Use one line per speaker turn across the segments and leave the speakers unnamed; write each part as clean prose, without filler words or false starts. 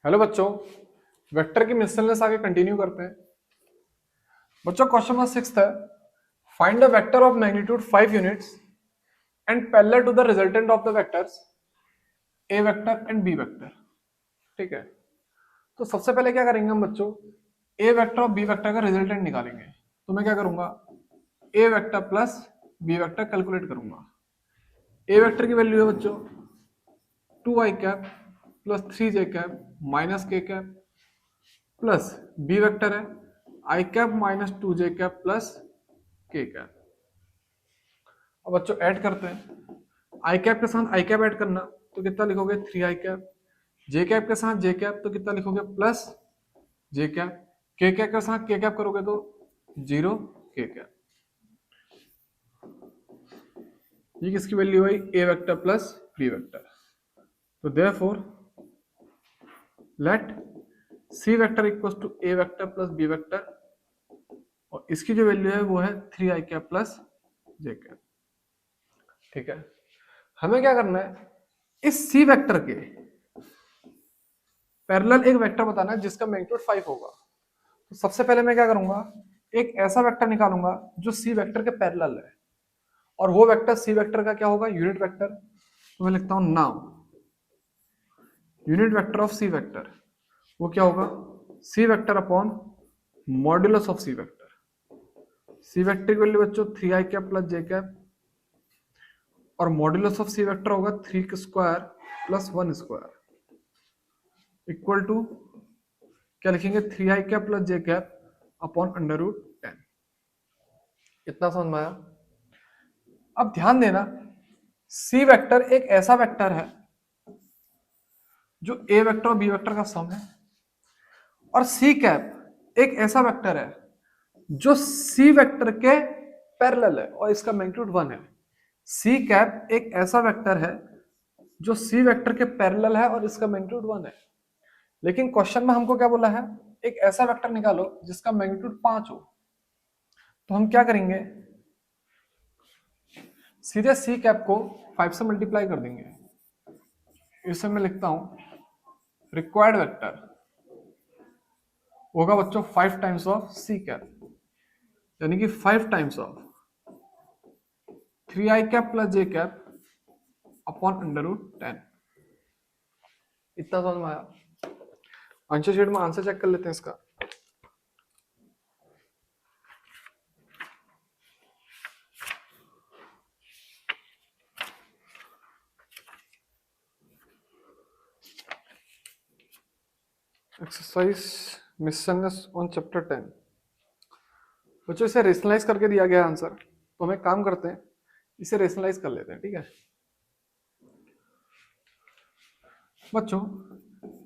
Hello बच्चों, vector की miscellaneous आगे कंटिन्यू करते हैं। बच्चों क्वेश्चन नंबर 6 है, find the vector of magnitude 5 units and parallel to the resultant of the vectors A vector and B vector. ठीक है, तो सबसे पहले क्या करेंगे हम बच्चों, ए वेक्टर और बी वेक्टर का रिजल्टेंट निकालेंगे। तो मैं क्या करूंगा, A vector plus B vector calculate करूंगा। ए वेक्टर की वैल्यू है बच्चों 2i cap plus 3j cap minus K cap, plus B vector है i cap minus 2j cap plus के कैप। अब बच्चों ऐड करते हैं, आई कैप के साथ आई कैप ऐड करना तो कितना लिखोगे 3i कैप, जे कैप के साथ जे कैप तो कितना लिखोगे प्लस जे कैप, के कैप के साथ के कैप करोगे तो 0 के कैप। ये किसकी वैल्यू हुई, a vector plus B vector. तो therefore let c vector equals to a vector plus B vector, और इसकी जो वैल्यू है वो है 3i कैप प्लस जे कैप। ठीक है, हमें क्या करना है, इस सी वेक्टर के पैरेलल एक वेक्टर बताना है जिसका मैग्नीट्यूड 5 होगा। तो सबसे पहले मैं क्या करूंगा, एक ऐसा वेक्टर निकालूंगा जो सी वेक्टर के पैरेलल है, और वो वेक्टर सी वेक्टर का क्या होगा, यूनिट वेक्टर। तो मैं लिखता हूं now unit vector of C vector, वो क्या होगा, C vector upon modulus of C vector. C vector की वैल्यू बच्चों 3i कैप प्लस जे कैप, और मॉड्यूलस ऑफ सी वेक्टर होगा 3 square plus 1 square equal to क्या लिखेंगे, 3i कैप प्लस जे cap upon under root 10। इतना समझ में आया। अब ध्यान देना, सी वेक्टर एक ऐसा वेक्टर है जो ए वेक्टर और बी वेक्टर का सम है, और सी कैप एक ऐसा वेक्टर है जो सी वेक्टर के पैरेलल है और इसका मैग्नीट्यूड 1 है। सी कैप एक ऐसा वेक्टर है जो सी वेक्टर के पैरेलल है और इसका मैग्नीट्यूड 1 है। लेकिन क्वेश्चन में हमको क्या बोला है, एक ऐसा वेक्टर निकालो जिसका मैग्नीट्यूड 5 हो। तो हम क्या करेंगे, सीधे सी कैप को 5 से मल्टीप्लाई कर देंगे। इसे मैं लिखता हूं रिक्वायर्ड वेक्टर होगा बच्चों 5 टाइम्स ऑफ सी कैप, यानी कि 5 times of 3i cap plus J cap upon under root 10। इतना समझ में आया। आंसर शीट में आंसर चेक कर लेते हैं इसका। Exercise miscellaneous on chapter 10। बच्चों इसे रेशनलाइज करके दिया गया आंसर, तो हम एक काम करते हैं, इसे रेशनलाइज कर लेते हैं। ठीक है बच्चों,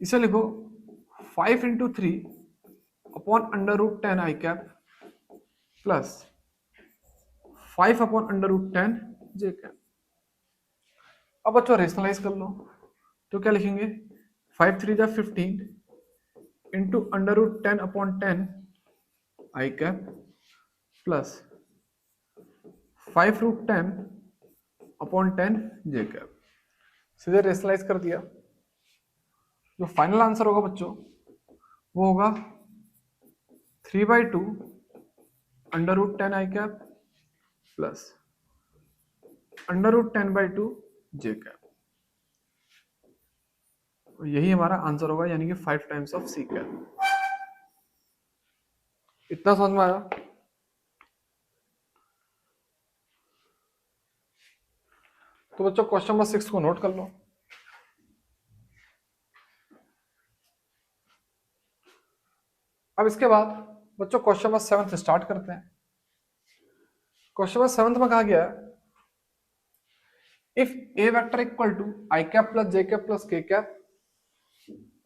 इसे लिखो 5 इंटू 3 अपॉन अंडर रूट 10 आई cap plus 5 upon under root 10 J cap. अब बच्चों रेशनलाइज कर लो, तो क्या लिखेंगे, 5 3 जा 15 इंटू अंडर रूट 10 अपॉन 10 आई cap plus 5 root 10 upon 10 J cap. सीधे रेशनलाइज कर दिया। जो फाइनल आंसर होगा बच्चों वो होगा 3/2 अंडर रूट 10 आई कैप प्लस अंडर रूट 10/2 जे कैप। यही हमारा आंसर होगा, यानी कि 5 टाइम्स ऑफ सी कैप। इतना समझ में आया। तो बच्चों क्वेश्चन नंबर 6 को नोट कर लो। अब इसके बाद बच्चों क्वेश्चन नंबर 7 स्टार्ट करते हैं। क्वेश्चन नंबर 7 में कहा गया है, if a vector equal to i cap plus J cap plus के cap,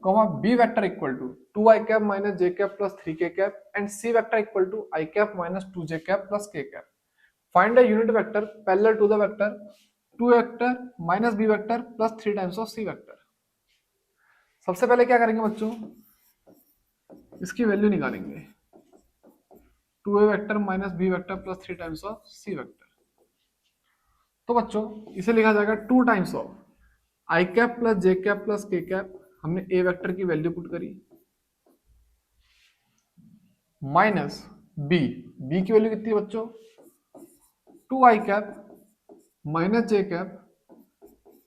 comma b vector equal to 2i cap minus j cap plus 3k cap and c vector equal to I cap minus 2j cap plus k cap. Find a unit vector parallel to the vector 2 vector minus b vector plus 3 times of c vector. सबसे पहले क्या करेंगे बच्चों, इसकी value निकालेंगे 2a vector minus b vector plus 3 times of c vector. तो बच्चों इसे लिखा जाएगा 2 times of i cap plus j cap plus k cap हमने ए वेक्टर की वैल्यू पुट करी, माइनस बी, बी की वैल्यू कितनी है बच्चों, 2i cap minus J cap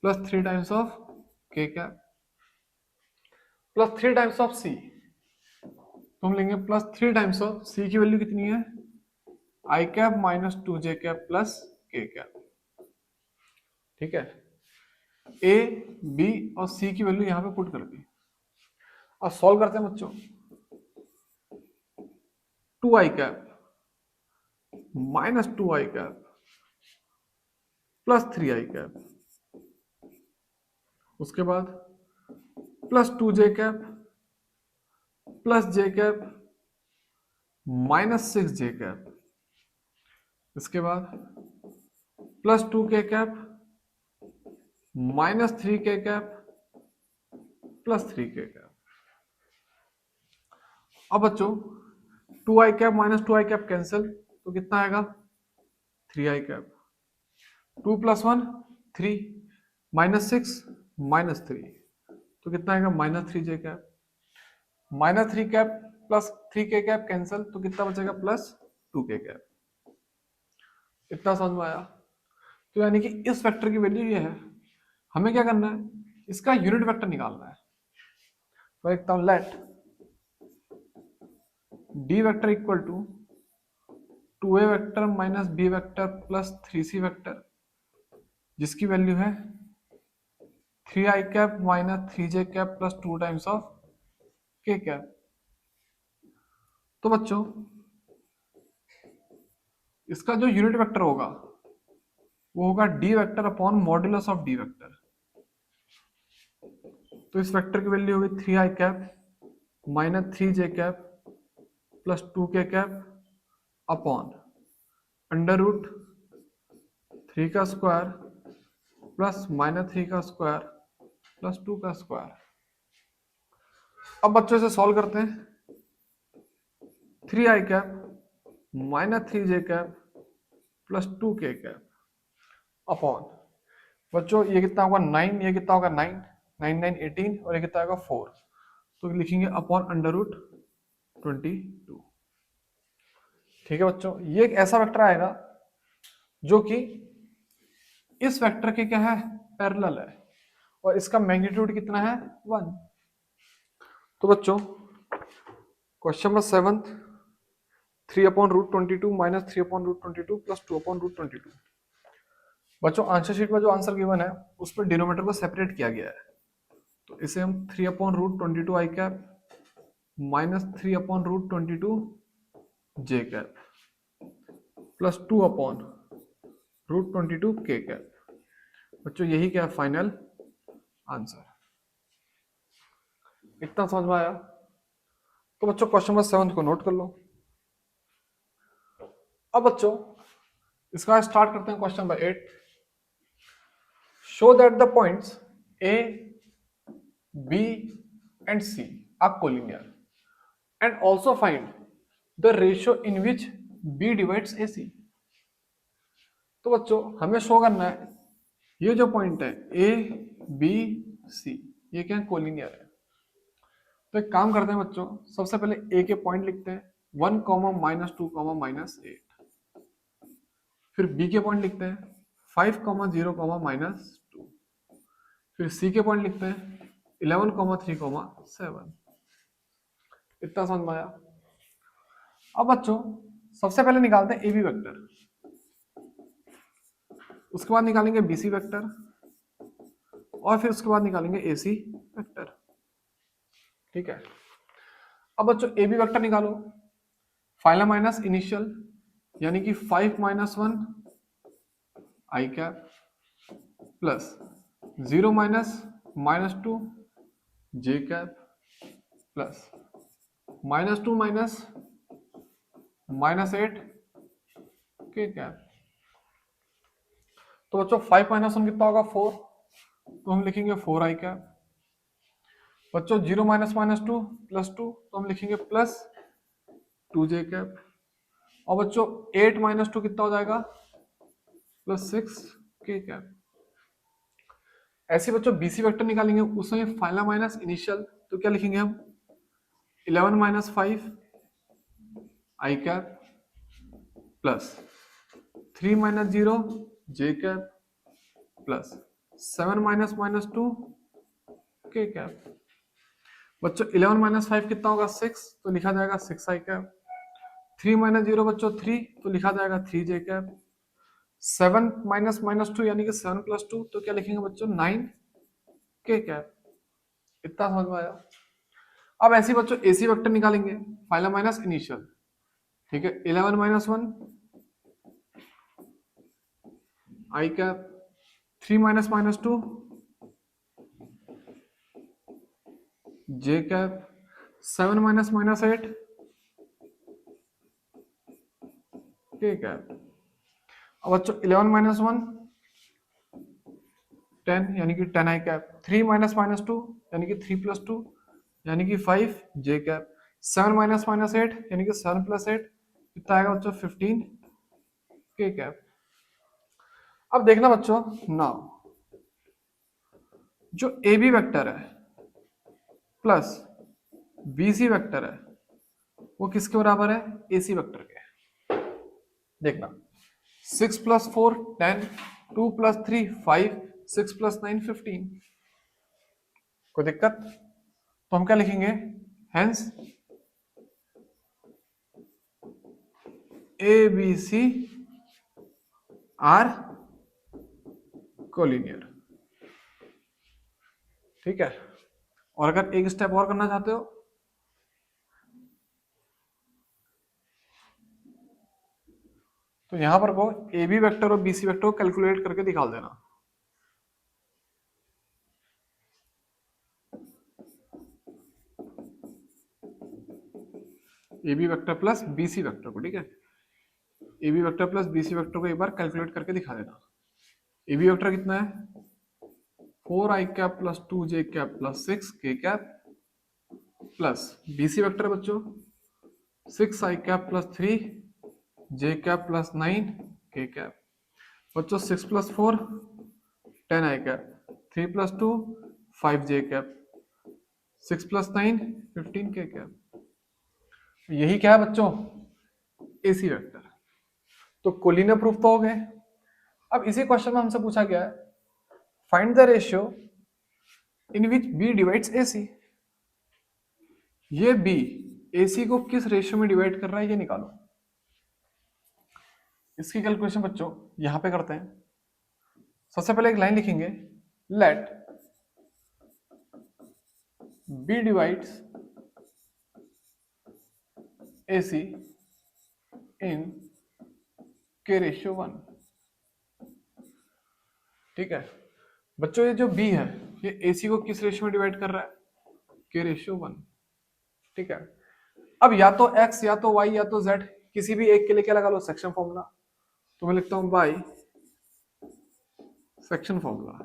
plus 3 times of K cap plus 3 times of सी, तो हम लेंगे प्लस 3 टाइम्स ऑफ सी की वैल्यू कितनी है, i cap minus 2 J cap plus के कैप। ठीक है, ए बी और सी की वैल्यू यहां पे पुट कर दी। अब सॉल्व करते हैं बच्चों, 2i cap minus 2i cap plus 3i cap, उसके बाद प्लस 2j कैप प्लस जे कैप माइनस 6j कैप, इसके बाद plus 2k cap minus 3k cap plus 3k cap. अब बच्चों 2i cap minus 2i cap cancel, तो कितना आएगा, 3i cap, 2 plus 1 3 minus 6 minus 3, तो कितना आएगा minus 3j cap, minus 3 cap plus 3k cap cancel, तो कितना बचेगा प्लस 2k कैप। इतना समझ में आया। तो यानी कि इस वेक्टर की वैल्यू ये है, हमें क्या करना है, इसका यूनिट वेक्टर निकालना है। तो लिखता हूं let d vector equal to 2a vector minus b vector plus 3c vector, जिसकी वैल्यू है 3i cap minus 3j cap plus 2 times of k cap. तो बच्चों इसका जो यूनिट वेक्टर होगा वो होगा d vector upon modulus of d vector. तो इस वेक्टर की वैल्यू होगी 3i cap minus 3j cap plus 2k cap upon under root 3 का स्क्वायर प्लस माइनस 3 का स्क्वायर प्लस 2 का स्क्वायर। अब बच्चों से सॉल्व करते हैं, 3i cap minus 3j cap plus 2k cap upon, बच्चों ये कितना होगा 9, ये कितना होगा 9, 9 9 18 और ये कितना होगा 4, तो लिखेंगे अपॉन अंडर रूट 22। ठीक है बच्चों, ये एक ऐसा वेक्टर आएगा जो कि इस वेक्टर के क्या है, पैरेलल है, और इसका मैग्नीट्यूड कितना है 1। तो बच्चों question number 7, 3 upon root 22 minus 3 upon root 22 plus 2 upon root 22। बच्चों आंसर शीट में जो आंसर गिवन है उस पर डिनोमिनेटर को सेपरेट किया गया है, तो इसे हम 3 अपॉन रूट 22 आई कैप माइनस 3 अपॉन रूट 22 जे कैप प्लस 2 अपॉन रूट 22 के कैप। बच्चों यही क्या फाइनल आंसर। इतना समझ में आया। तो बच्चों क्वेश्चन नंबर 7 को नोट कर लो। अब बच्चों इसका स्टार्ट करते हैं question number 8। Show that the points A B and C are collinear and also find the ratio in which B divides A C. तो बच्चों हमें शो करना है ये जो पॉइंट है ए बी सी, ये क्या कोलिनियर है। तो एक काम करते हैं बच्चों, सबसे पहले ए के पॉइंट लिखते हैं 1 कॉमा माइनस 2 कॉमा माइनस 8, फिर बी के पॉइंट लिखते हैं 5 कॉमा 0 कॉमा माइनस 2, फिर सी के पॉइंट लिखते हैं 11 कॉमा 3 कॉमा 7। इतना समझ में आया। अब बच्चों सबसे पहले निकालते हैं ए बी वेक्टर, उसके बाद निकालेंगे बी सी वेक्टर, और फिर उसके बाद निकालेंगे ए सी वेक्टर। ठीक है, अब बच्चों ए बी वेक्टर निकालो, फाइनल माइनस इनिशियल, यानी कि 5 minus 1 I cap plus 0 minus minus 2 J cap plus minus 2 minus minus 8 K cap. तो बच्चों 5 माइनस 1 कितना होगा 4, तो हम लिखेंगे 4 आई कैप। बच्चों 0 माइनस माइनस 2 प्लस 2, तो हम लिखेंगे प्लस 2 जे कैप। और बच्चों 8 माइनस 2 कितना हो जाएगा प्लस 6 के कैप। ऐसे बच्चों बीसी वेक्टर निकालेंगे, उसमें फाइनल माइनस इनिशियल, तो क्या लिखेंगे हम 11 माइनस 5 आई कैप प्लस 3 माइनस 0 जे कैप प्लस 7 माइनस माइनस 2 के कैप। बच्चों 11 माइनस 5 कितना होगा 6, तो लिखा जाएगा 6 आई कैप। 3 माइनस 0 बच्चों 3, तो लिखा जाएगा 3 जे कैप। 7 माइनस माइनस 2 यानी कि 7 प्लस 2, तो क्या लिखेंगे बच्चों 9 के कैप। इतना समझ में आया। अब ऐसे बच्चों एसी वेक्टर निकालेंगे, फाइनल माइनस इनिशियल, ठीक है। 11 minus 1 I cap, 3 minus minus 2 J cap, 7 minus minus 8 K cap. अब बच्चों 11 माइनस 1 10 यानी कि 10 आई कैप। 3 माइनस माइनस 2 यानी कि 3 प्लस 2 यानी कि 5 जे कैप। 7 माइनस माइनस 8 यानी कि 7 प्लस 8 कितना आएगा बच्चों 15 के कैप। अब देखना बच्चों नाउ जो ए बी वेक्टर है प्लस बी सी वेक्टर है वो किसके बराबर है, ए सी वेक्टर के। देखना 6 प्लस 4 10, 2 प्लस 3 5, 6 प्लस 9 15। कोई दिक्कत, तो हम क्या लिखेंगे, hence A B C are collinear, ठीक है। और अगर एक स्टेप और करना चाहते हो तो यहां पर को ए बी वेक्टर और बी सी वेक्टर को कैलकुलेट करके दिखा देना। A B vector plus B C vector को, ठीक है। A B vector plus B C vector को एक बार कैलकुलेट करके दिखा देना। ए बी वेक्टर कितना है 4 i cap plus 2 J cap plus 6 k cap plus B C vector बच्चों 6 i cap plus 3 j cap plus 9 k cap. बच्चों 6 plus 4 10 आई cap, 3 plus 2 5 j cap, 6 plus 9 15 k cap. यही क्या है बच्चों AC vector. तो collinear proof तो हो गए। अब इसी क्वेश्चन में हमसे पूछा गया है find the ratio in which B divides AC. ये बी एसी को किस रेशियो में डिवाइड कर रहा है ये निकालो। इसकी कैलकुलेशन बच्चों यहां पे करते हैं। सबसे पहले एक लाइन लिखेंगे, लेट बी डिवाइड्स एसी इन के रेशियो 1, ठीक है। बच्चों ये जो बी है ये एसी को किस रेशियो में डिवाइड कर रहा है, के रेशियो 1, ठीक है। अब या तो एक्स या तो वाई या तो जेड किसी भी एक के लिए क्या लगा लो सेक्शन फॉर्मूला। तो मैं लिखता हूं बाई सेक्शन फॉर्मूला,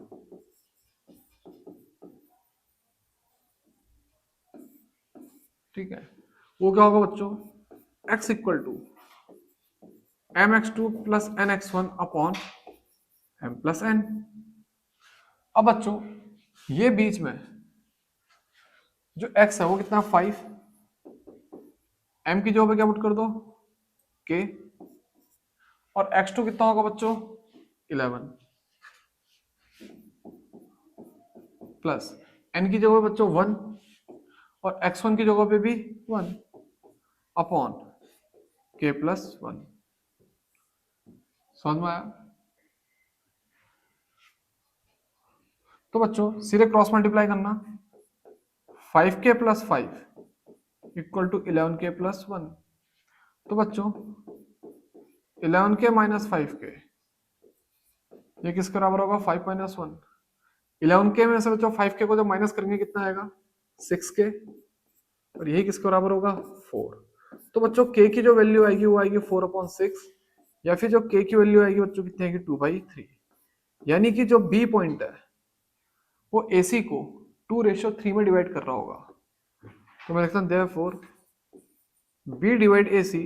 ठीक है। वो क्या होगा बच्चों x equal to m x two plus n x one upon m plus n. अब बच्चों ये बीच में जो x है वो कितना 5, m की जगह पे क्या पुट कर दो k, और x2 कितना होगा बच्चों 11 प्लस n की जगह पे बच्चों 1 और x1 की जगह पे भी 1 अपॉन k प्लस 1। समझ में आया। तो बच्चों सीधे क्रॉस मल्टीप्लाई करना, 5k plus 5 equal to 11k plus 1। तो बच्चों 11k माइनस 5k ये किसके बराबर होगा 5 माइनस 1। 11k में से बच्चों 5k को जब माइनस करेंगे कितना आएगा 6k, और यही किसके बराबर होगा 4। तो बच्चों k की जो वैल्यू आएगी वो आएगी 4/6, या फिर जो k की वैल्यू आएगी बच्चों कितनी आएगी 2/3। यानी कि जो b पॉइंट है वो AC को 2:3 में डिवाइड कर रहा होगा। तो मैं लिखता हूं देयरफॉर B डिवाइड AC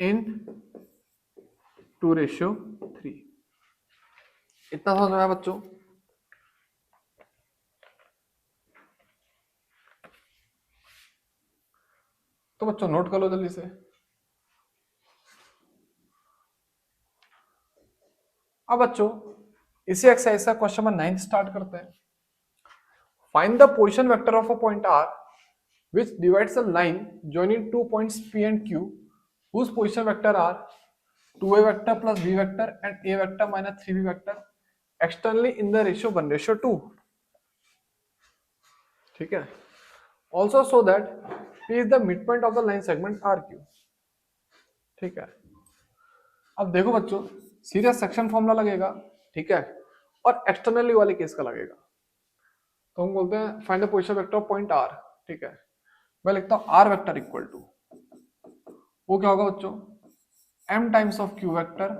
इन 2:3। इतना समझ में आया बच्चों? तो बच्चों नोट कर लो जल्दी से। अब बच्चों इसी एक्सरसाइज का क्वेश्चन नंबर 9 स्टार्ट करते हैं। Find the position vector of a point R which divides a line joining 2 points P and Q whose position vector are 2a vector plus b vector and a vector minus 3b vector externally in the ratio 1:2। ठीक है। Also so that P is the midpoint of the line segment RQ। ठीक है। अब देखो बच्चों सीधा section formula लगेगा, ठीक है, और एक्सटर्नली वाले केस का लगेगा। तो हम बोलते हैं find the position vector of point R। ठीक है, मैं लिखता हूं R वेक्टर इक्वल टू, वो क्या होगा बच्चों, m times of q vector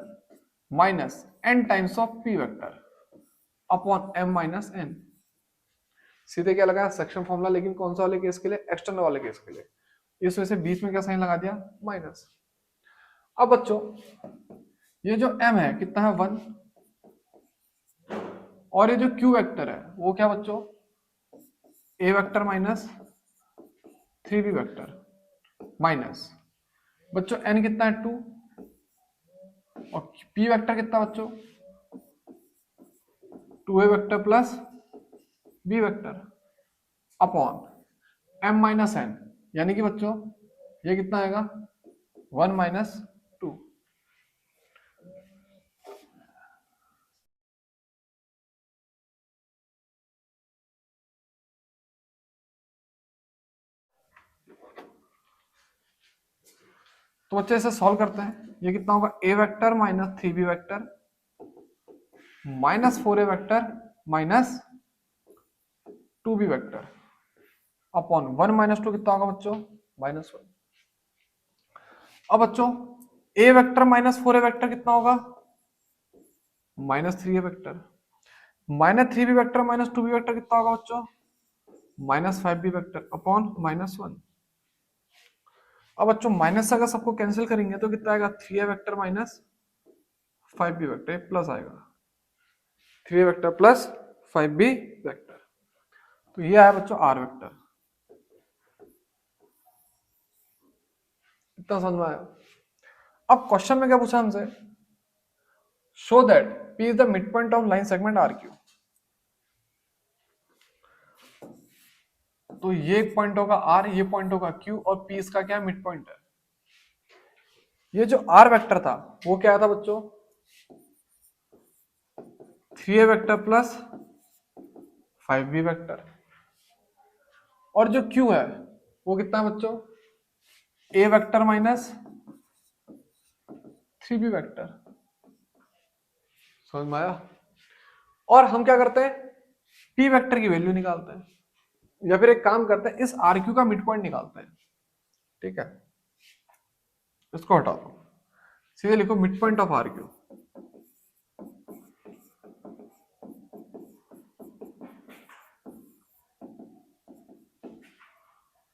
minus n times of p vector upon m minus n। सीधे क्या लगा सेक्शन फॉर्मूला, लेकिन कौन सा वाले केस के लिए, एक्सटर्नल वाले केस के लिए। इस वजह से बीच में क्या साइन लगा दिया, माइनस। अब बच्चों ये जो m है कितना है 1, और ये जो q वेक्टर है वो क्या बच्चों, a vector minus 3b vector minus बच्चों n कितना है 2, और p वेक्टर कितना बच्चों 2a vector plus b vector upon m minus n, यानी कि बच्चों ये कितना आएगा 1 माइनस 2। तो बच्चे इसे सॉल्व करते हैं। ये कितना होगा a vector minus 3b vector minus 4a vector minus 2b vector upon 1 minus 2 कितना होगा बच्चों माइनस 1। अब बच्चों a vector minus 4a vector कितना होगा minus 3a vector minus 3b vector minus 2b vector कितना होगा बच्चों minus 5b vector upon minus 1। अब बच्चों माइनस से अगर सबको कैंसिल करेंगे तो कितना आएगा 3a vector minus 5b vector plus आएगा 3a vector plus 5b vector. तो ये आया बच्चों r वेक्टर। इतना समझ में आया? अब क्वेश्चन में क्या पूछा हमसे, show that p is the mid point of line segment RQ। तो ये पॉइंट होगा R, ये पॉइंट होगा Q, और P इसका क्या है मिड पॉइंट है। ये जो R वेक्टर था वो क्या था बच्चों 3a vector plus 5b vector, और जो Q है वो कितना है बच्चों a vector minus 3b vector. समझ में आया? और हम क्या करते हैं p वेक्टर की वैल्यू निकालते हैं, या फिर एक काम करते हैं इस RQ का मिड पॉइंट निकालते हैं। ठीक है, इसको हटा दो, सीधे लिखो मिड पॉइंट ऑफ RQ।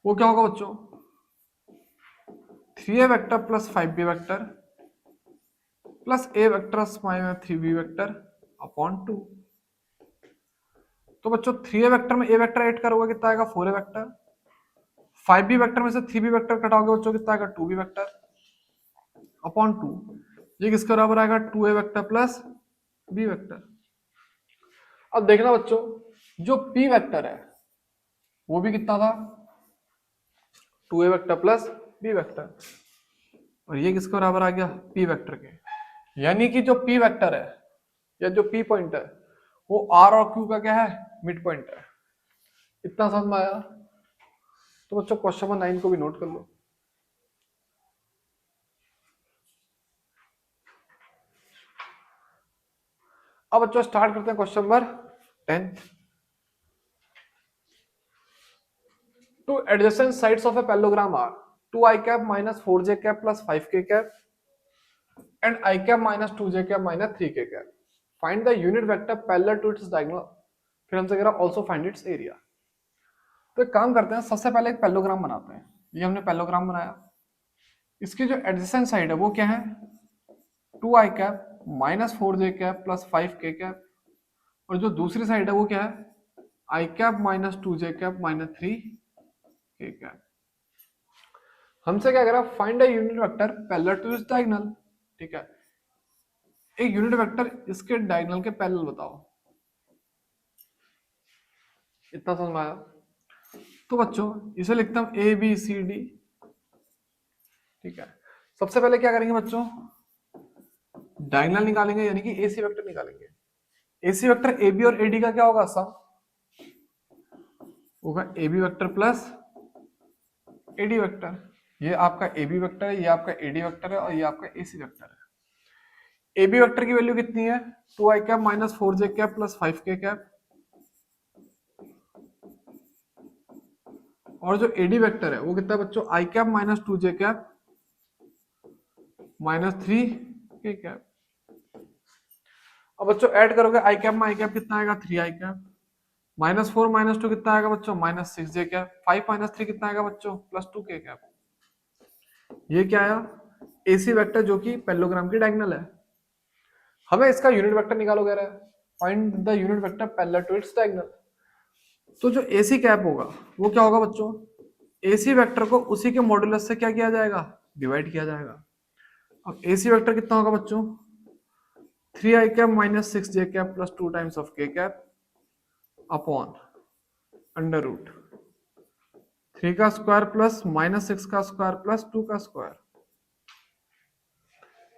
वो क्या होगा बच्चों 3a vector plus 5b vector plus a vector minus 3b vector upon 2। तो बच्चों 3a वेक्टर में a वेक्टर ऐड करोगे कितना आएगा 4a वेक्टर, 5b वेक्टर में से 3b वेक्टर कटाओगे बच्चों कितना आएगा 2b वेक्टर अपॉन 2। ये किसके बराबर आएगा 2a vector plus b vector. अब देखना बच्चों जो p वेक्टर है वो भी कितना था 2a vector plus b vector, और ये किसके बराबर आ गया p वेक्टर के। यानी कि जो p वेक्टर है या जो p पॉइंट है वो r और q का क्या है मिड पॉइंट है। इतना समझ में आया? तो बच्चों क्वेश्चन नंबर 9 को भी नोट कर लो। अब बच्चों स्टार्ट करते हैं question number 10। Two adjacent sides of a parallelogram are 2i cap minus 4j cap plus 5k cap and i cap minus 2j cap minus 3k cap, find the unit vector parallel to its diagonal. फिर हमसे कह रहा also find its area. तो एक काम करते हैं, सबसे पहले एक पैरेललोग्राम बनाते हैं। ये हमने पैरेललोग्राम बनाया, इसकी जो एडजेसेंट साइड है वो क्या है 2i cap minus 4j cap plus 5k cap और जो दूसरी साइड है वो क्या है, i cap minus 2 J cap minus 3 k cap. हमसे क्या कह रहा है, find a unit vector parallel to its diagonal. ठीक है, एक यूनिट वेक्टर इसके डायगोनल के पैरेलल बताओ। इतना समझ में आया? तो बच्चों इसे लिखता हूं ए बी सी डी। ठीक है, सबसे पहले क्या करेंगे बच्चों, डायगोनल निकालेंगे, यानी कि एसी वेक्टर निकालेंगे। एसी वेक्टर ए बी और एडी का क्या होगा, सम होगा A B vector plus AD vector. ये आपका ए बी वेक्टर है, ये आपका एडी वेक्टर है, और ये आपका एसी वेक्टर है। ए बी वेक्टर की वैल्यू कितनी है, 2 आई कैप माइनस 4 जे कैप प्लस 5 के कैप। और जो एडी वेक्टर है वो कितना है बच्चों, i cap minus 2 J cap minus 3 k cap. अब बच्चों ऐड करोगे, आई कैप में आई कैप कितना आएगा, 3 आई कैप, माइनस 4 माइनस 2 कितना आएगा बच्चों, माइनस 6 जे कैप, 5 माइनस 3 कितना आएगा बच्चों, प्लस 2 के कैप। ये क्या आया, एसी वेक्टर जो कि पैरेललोग्राम की डायगोनल है। हमें इसका यूनिट वेक्टर निकालो कह रहा है, find the unit vector parallel to its diagonal. तो जो एसी कैप होगा वो क्या होगा बच्चों, एसी वेक्टर को उसी के मॉड्यूलस से क्या किया जाएगा, डिवाइड किया जाएगा। अब एसी वेक्टर कितना होगा बच्चों, 3 I cap minus 6 J cap plus 2 times of K cap upon under root 3 का स्क्वायर प्लस माइनस 6 का स्क्वायर प्लस 2 का स्क्वायर।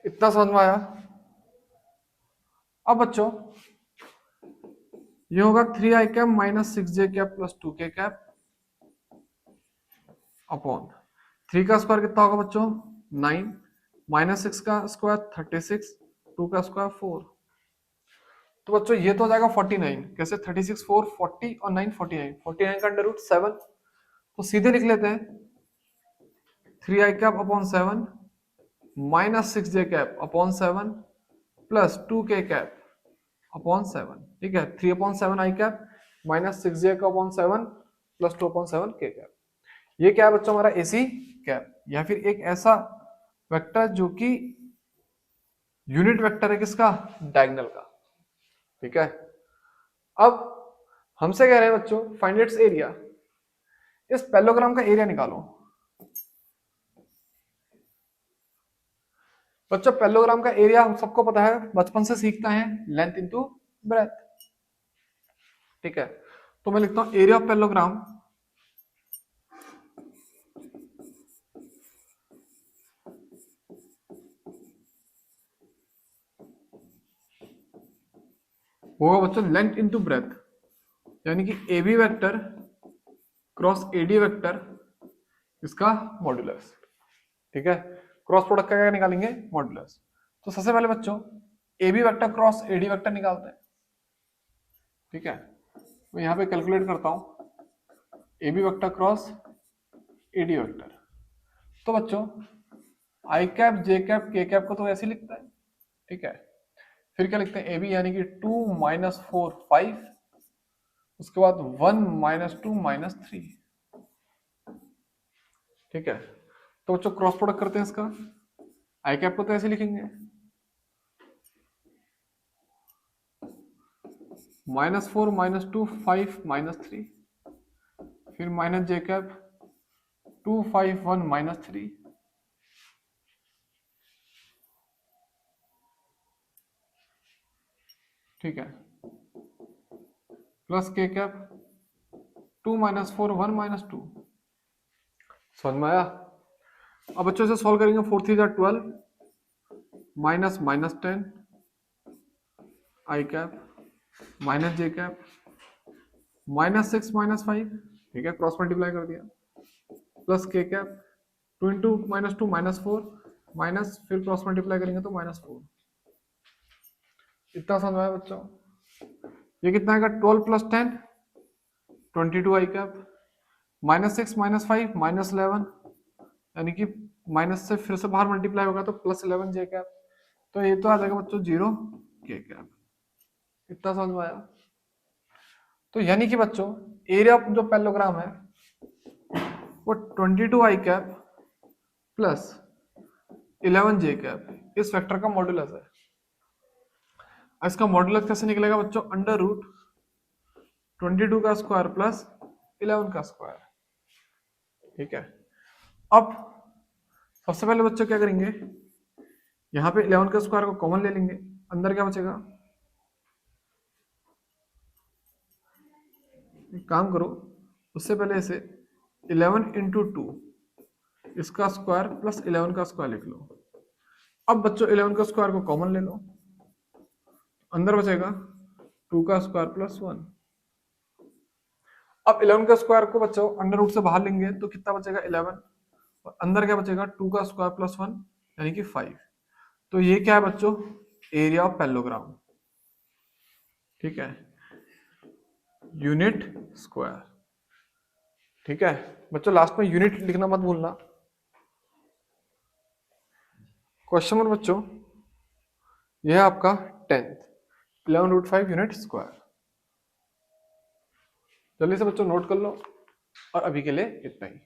इतना समझ में आया? अब बच्चों ये होगा 3 I cap minus 6 J cap plus 2 के कैप अपॉन 3 का स्क्वायर कितना होगा बच्चों, 9, माइनस 6 का स्क्वायर 36, 2 का स्क्वायर 4। तो बच्चों ये तो हो जाएगा 49। कैसे, 36 4 40 और 9 49, 49 का अंडर रूट 7। तो सीधे लिख लेते हैं 3 I cap upon 7 minus 6 J cap upon 7 plus 2 के कैप अपॉन 7। ठीक है, 3 अपॉन 7 आई cap minus 6 J cap upon 7 plus 2 upon 7 के कैप। ये क्या है बच्चों, हमारा एसी कैप, या फिर एक ऐसा वेक्टर जो कि यूनिट वेक्टर है किसका, डायगोनल का। ठीक है, अब हमसे कह रहे हैं बच्चों फाइंड इट्स एरिया। इस पैरेललोग्राम का एरिया निकालो। बच्चों पैरेललोग्राम का एरिया हम सबको पता है, बचपन से सीखता है, लेंथ इनटू ब्रेथ। ठीक है, तो मैं लिखता हूं एरिया ऑफ पैरेललोग्राम होगा बच्चों लेंथ इनटू ब्रेथ, यानी कि A B vector cross AD vector इसका मॉड्यूलस। ठीक है, क्रॉस प्रोडक्ट का क्या निकालेंगे, मॉड्यूलस। तो सबसे पहले बच्चों A B vector cross AD vector निकालते हैं। ठीक है, मैं यहां पे कैलकुलेट करता हूं A B vector cross AD vector. तो बच्चों i cap j cap k cap को तो ऐसे लिखता है। ठीक है, फिर क्या लिखते हैं, ए बी यानी कि 2 माइनस 4 5, उसके बाद 1 माइनस 2 माइनस 3। ठीक है, तो बच्चों क्रॉस प्रोडक्ट करते हैं इसका, आई कैप को तो ऐसे लिखेंगे माइनस 4 माइनस 2 5 माइनस 3, फिर माइनस जे कैप 2 5 1 माइनस 3। ठीक है, प्लस के कैप 2 माइनस 4 1 माइनस 2। समझ में आया? अब बच्चों से सॉल्व करेंगे, 4 3 12 माइनस माइनस 10 आई कैप माइनस जे कैप माइनस 6 माइनस 5। ठीक है, क्रॉस मल्टीप्लाई कर दिया, प्लस के cap 2 into minus 2 minus 4 minus, फिर क्रॉस मल्टीप्लाई करेंगे तो माइनस 4। इतना समझ में आया बच्चों? ये कितना आएगा, 12 प्लस 10 22 आई कैप माइनस 6 माइनस 5 माइनस 11, यानी कि माइनस से फिर से बाहर मल्टीप्लाई होगा तो प्लस 11 जे कैप। तो ये तो आ जाएगा बच्चों 0 के कैप। इतना समझ में आया? तो यानी कि बच्चों एरिया ऑफ जो पैरेललोग्राम है वो 22 आई कैप प्लस 11 जे कैप इस वेक्टर का मॉड्यूलस है। इसका मॉडुलस कैसे निकलेगा बच्चों, अंडर रूट 22 का स्क्वायर प्लस 11 का स्क्वायर। ठीक है, अब सबसे पहले बच्चों क्या करेंगे, यहाँ पे 11 का स्क्वायर को कॉमन ले लेंगे, अंदर क्या बचेगा, एक काम करो, उससे पहले इसे 11 इंटू 2 इसका स्क्वायर प्लस 11 का स्क्वायर लिख लो। अब बच्चों 11 का स्क्वायर को कॉमन ले लो, अंदर बचेगा 2 का स्क्वायर प्लस 1। अब 11 का स्क्वायर को बच्चों अंडर रूट से बाहर लेंगे तो कितना बचेगा 11, और अंदर क्या बचेगा 2 का स्क्वायर प्लस 1 यानी कि 5। तो ये क्या है बच्चों, एरिया ऑफ पैरेललोग्राम। ठीक है, यूनिट स्क्वायर। ठीक है बच्चों, लास्ट में यूनिट लिखना मत भूलना। क्वेश्चन नंबर बच्चों, यह है आपका 10th, 11√5 यूनिट स्क्वायर। जल्दी से बच्चों नोट कर लो, और अभी के लिए इतना ही।